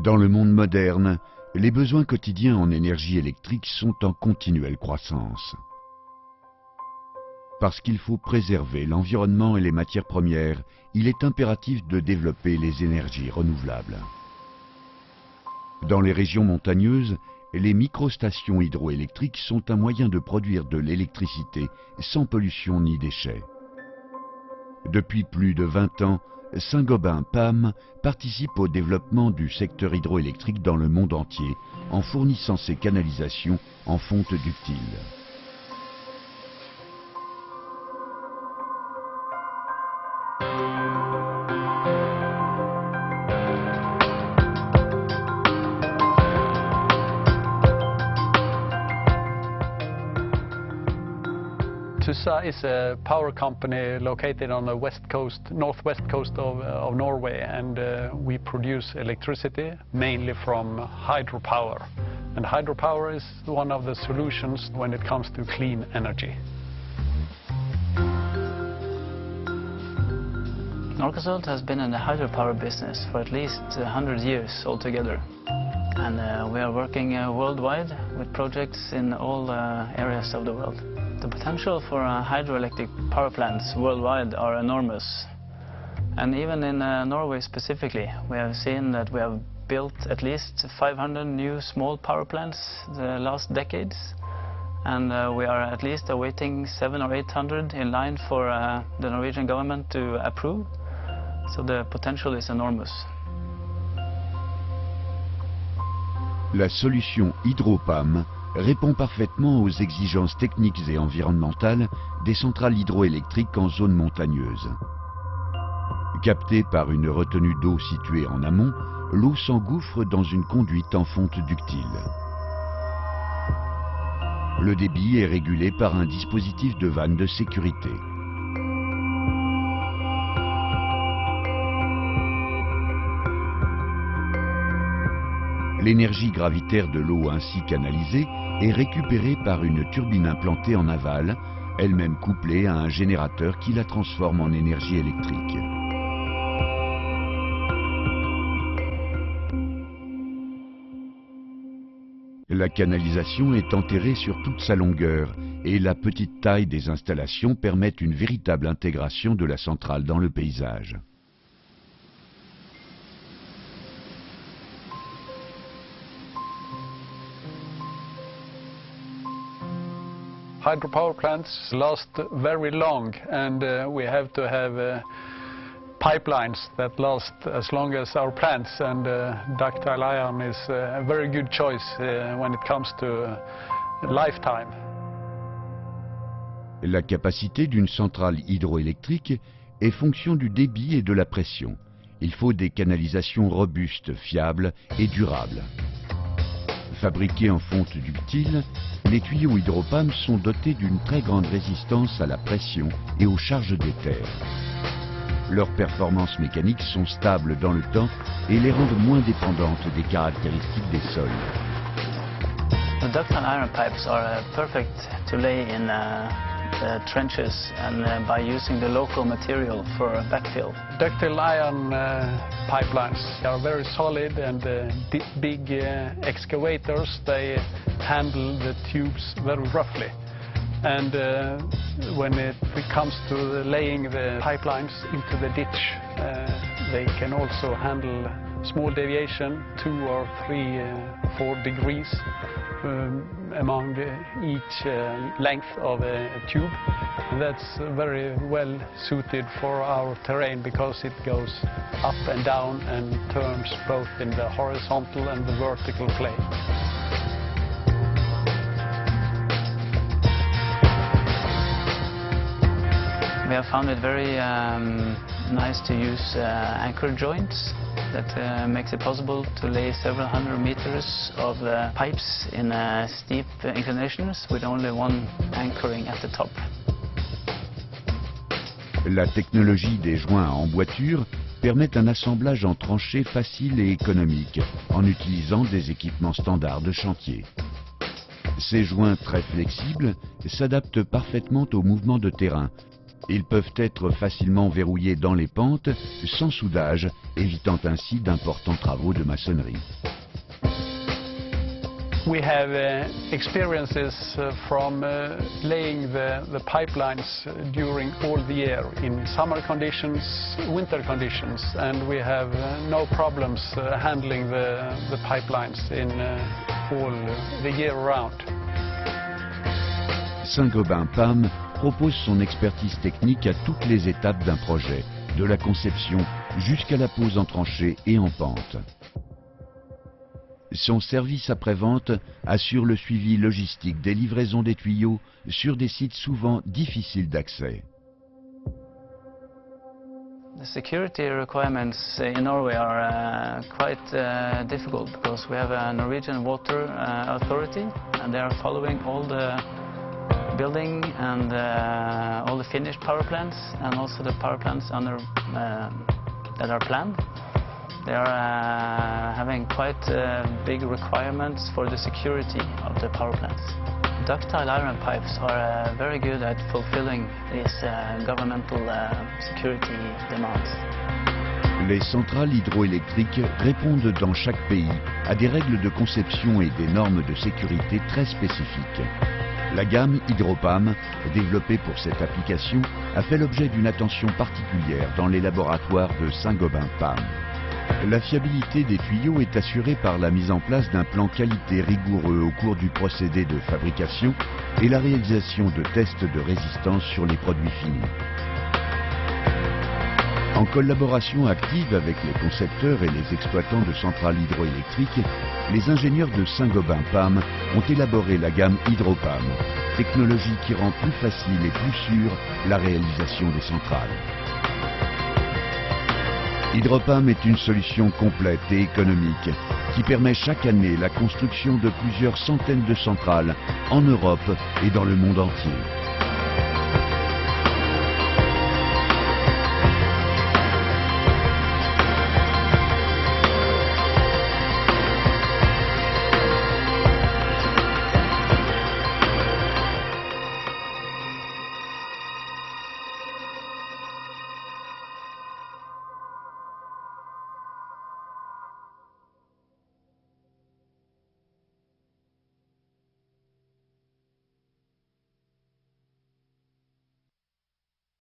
Dans le monde moderne, les besoins quotidiens en énergie électrique sont en continuelle croissance. Parce qu'il faut préserver l'environnement et les matières premières, il est impératif de développer les énergies renouvelables. Dans les régions montagneuses, les microstations hydroélectriques sont un moyen de produire de l'électricité sans pollution ni déchets. Depuis plus de 20 ans, Saint-Gobain PAM participe au développement du secteur hydroélectrique dans le monde entier en fournissant ses canalisations en fonte ductile. Tussa is a power company located on the northwest coast of Norway, and we produce electricity mainly from hydropower. And hydropower is one of the solutions when it comes to clean energy. Norcasalt has been in the hydropower business for at least 100 years altogether. And we are working worldwide with projects in all areas of the world. The potential for hydroelectric power plants worldwide are enormous. And even in Norway specifically, we have seen that we have built at least 500 new small power plants the last decades. And we are at least awaiting 700 or 800 in line for the Norwegian government to approve. So the potential is enormous. La solution HydroPAM répond parfaitement aux exigences techniques et environnementales des centrales hydroélectriques en zone montagneuse. Captée par une retenue d'eau située en amont, l'eau s'engouffre dans une conduite en fonte ductile. Le débit est régulé par un dispositif de vanne de sécurité. L'énergie gravitaire de l'eau ainsi canalisée est récupérée par une turbine implantée en aval, elle-même couplée à un générateur qui la transforme en énergie électrique. La canalisation est enterrée sur toute sa longueur et la petite taille des installations permet une véritable intégration de la centrale dans le paysage. Hydropower plants last very long, and we have to have pipelines that last as long as our plants, and ductile iron is a very good choice when it comes to lifetime. La capacité d'une centrale hydroélectrique est fonction du débit et de la pression. Il faut des canalisations robustes, fiables et durables. Fabriqués en fonte ductile, les tuyaux HydroPAM sont dotés d'une très grande résistance à la pression et aux charges des terres. Leurs performances mécaniques sont stables dans le temps et les rendent moins dépendantes des caractéristiques des sols. The ductile iron pipes are perfect to lay in the trenches and by using the local material for backfill. Ductile iron pipelines are very solid, and big excavators, they handle the tubes very roughly. And when it comes to laying the pipelines into the ditch, they can also handle small deviation, 2 or 3, 4 degrees among each length of a tube. And that's very well suited for our terrain because it goes up and down and turns both in the horizontal and the vertical plane. We have found it very nice to use anchor joints that makes it possible to lay several hundred meters of pipes in steep inclinations with only one anchoring at the top. La technologie des joints à emboîture permet un assemblage en tranchées facile et économique en utilisant des équipements standards de chantier. Ces joints très flexibles s'adaptent parfaitement aux mouvements de terrain Ils peuvent être facilement verrouillés dans les pentes, sans soudage, évitant ainsi d'importants travaux de maçonnerie. We have experiences from laying the pipelines during all the year in summer conditions, winter conditions, and we have no problems handling the pipelines in all the year round. Saint-Gobain PAM propose son expertise technique à toutes les étapes d'un projet, de la conception jusqu'à la pose en tranchée et en pente. Son service après-vente assure le suivi logistique des livraisons des tuyaux sur des sites souvent difficiles d'accès. The security requirements in Norway are quite difficult because we have a Norwegian water authority and they are following all the building and all the finished power plants and also the power plants under, that are planned. They are having quite big requirements for the security of the power plants. Ductile iron pipes are very good at fulfilling these governmental security demands. Les centrales hydroélectriques répondent dans chaque pays à des règles de conception et des normes de sécurité très spécifiques. La gamme HydroPAM, développée pour cette application, a fait l'objet d'une attention particulière dans les laboratoires de Saint-Gobain PAM. La fiabilité des tuyaux est assurée par la mise en place d'un plan qualité rigoureux au cours du procédé de fabrication et la réalisation de tests de résistance sur les produits finis. En collaboration active avec les concepteurs et les exploitants de centrales hydroélectriques, les ingénieurs de Saint-Gobain PAM ont élaboré la gamme HydroPAM, technologie qui rend plus facile et plus sûre la réalisation des centrales. HydroPAM est une solution complète et économique qui permet chaque année la construction de plusieurs centaines de centrales en Europe et dans le monde entier.